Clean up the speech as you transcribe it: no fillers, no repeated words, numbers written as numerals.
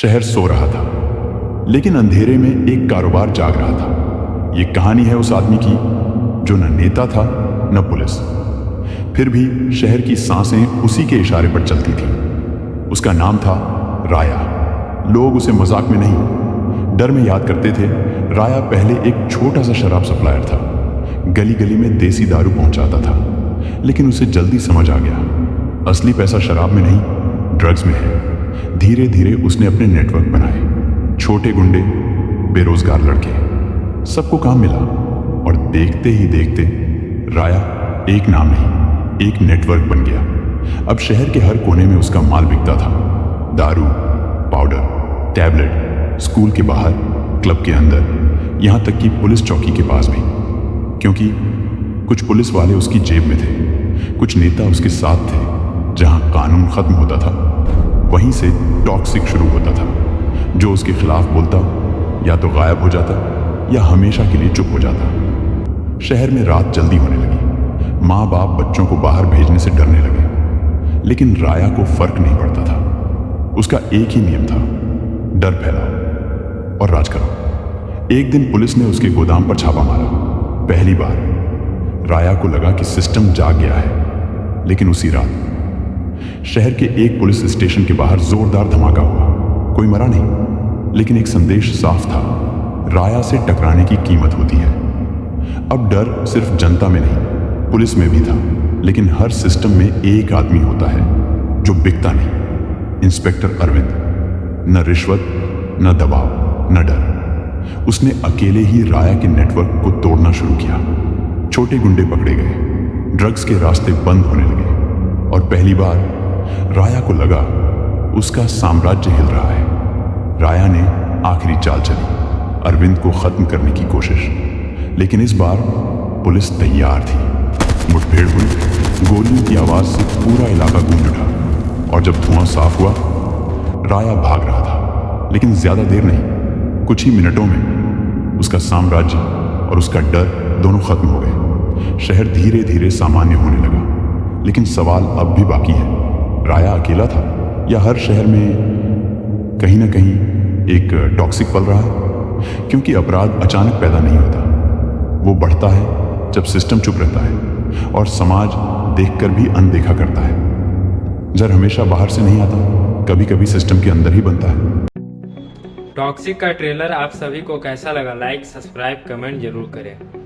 शहर सो रहा था, लेकिन अंधेरे में एक कारोबार जाग रहा था। ये कहानी है उस आदमी की जो न नेता था न पुलिस, फिर भी शहर की सांसें उसी के इशारे पर चलती थी। उसका नाम था राया। लोग उसे मजाक में नहीं, डर में याद करते थे। राया पहले एक छोटा सा शराब सप्लायर था, गली गली में देसी दारू पहुंचाता था। लेकिन उसे जल्दी समझ आ गया, असली पैसा शराब में नहीं, ड्रग्स में है। धीरे धीरे उसने अपने नेटवर्क बनाए, छोटे गुंडे, बेरोजगार लड़के, सबको काम मिला। और देखते ही देखते राया एक नाम नहीं, एक नेटवर्क बन गया। अब शहर के हर कोने में उसका माल बिकता था। दारू, पाउडर, टैबलेट, स्कूल के बाहर, क्लब के अंदर, यहां तक कि पुलिस चौकी के पास भी। क्योंकि कुछ पुलिस वाले उसकी जेब में थे, कुछ नेता उसके साथ थे। जहां कानून खत्म होता था, वहीं से टॉक्सिक शुरू होता था। जो उसके खिलाफ बोलता या तो गायब हो जाता या हमेशा के लिए चुप हो जाता। शहर में रात जल्दी होने लगी, माँ बाप बच्चों को बाहर भेजने से डरने लगे। लेकिन राया को फर्क नहीं पड़ता था। उसका एक ही नियम था, डर फैलाओ और राज करो। एक दिन पुलिस ने उसके गोदाम पर छापा मारा। पहली बार राया को लगा कि सिस्टम जाग गया है। लेकिन उसी रात शहर के एक पुलिस स्टेशन के बाहर जोरदार धमाका हुआ। कोई मरा नहीं, लेकिन एक संदेश साफ था, राया से टकराने की कीमत होती है। अब डर सिर्फ जनता में नहीं, पुलिस में भी था। लेकिन हर सिस्टम में एक आदमी होता है जो बिकता नहीं, इंस्पेक्टर अरविंद। न रिश्वत, न दबाव, न डर। उसने अकेले ही राया के नेटवर्क को तोड़ना शुरू किया। छोटे गुंडे पकड़े गए, ड्रग्स के रास्ते बंद होने लगे। और पहली बार राया को लगा उसका साम्राज्य हिल रहा है। राया ने आखिरी चाल चली, अरविंद को खत्म करने की कोशिश। लेकिन इस बार पुलिस तैयार थी। मुठभेड़ हुई, गोलियों की आवाज से पूरा इलाका गूंज उठा। और जब धुआं साफ हुआ, राया भाग रहा था। लेकिन ज्यादा देर नहीं, कुछ ही मिनटों में उसका साम्राज्य और उसका डर दोनों खत्म हो गए। शहर धीरे धीरे सामान्य होने लगा। लेकिन सवाल अब भी बाकी है, राया अकेला था या हर शहर में कहीं ना कहीं एक टॉक्सिक पल रहा है? क्योंकि अपराध अचानक पैदा नहीं होता, वो बढ़ता है जब सिस्टम चुप रहता है और समाज देखकर भी अनदेखा करता है। जर हमेशा बाहर से नहीं आता, कभी कभी सिस्टम के अंदर ही बनता है। टॉक्सिक का ट्रेलर आप सभी को कैसा लगा? लाइक, सब्सक्राइब, कमेंट जरूर करें।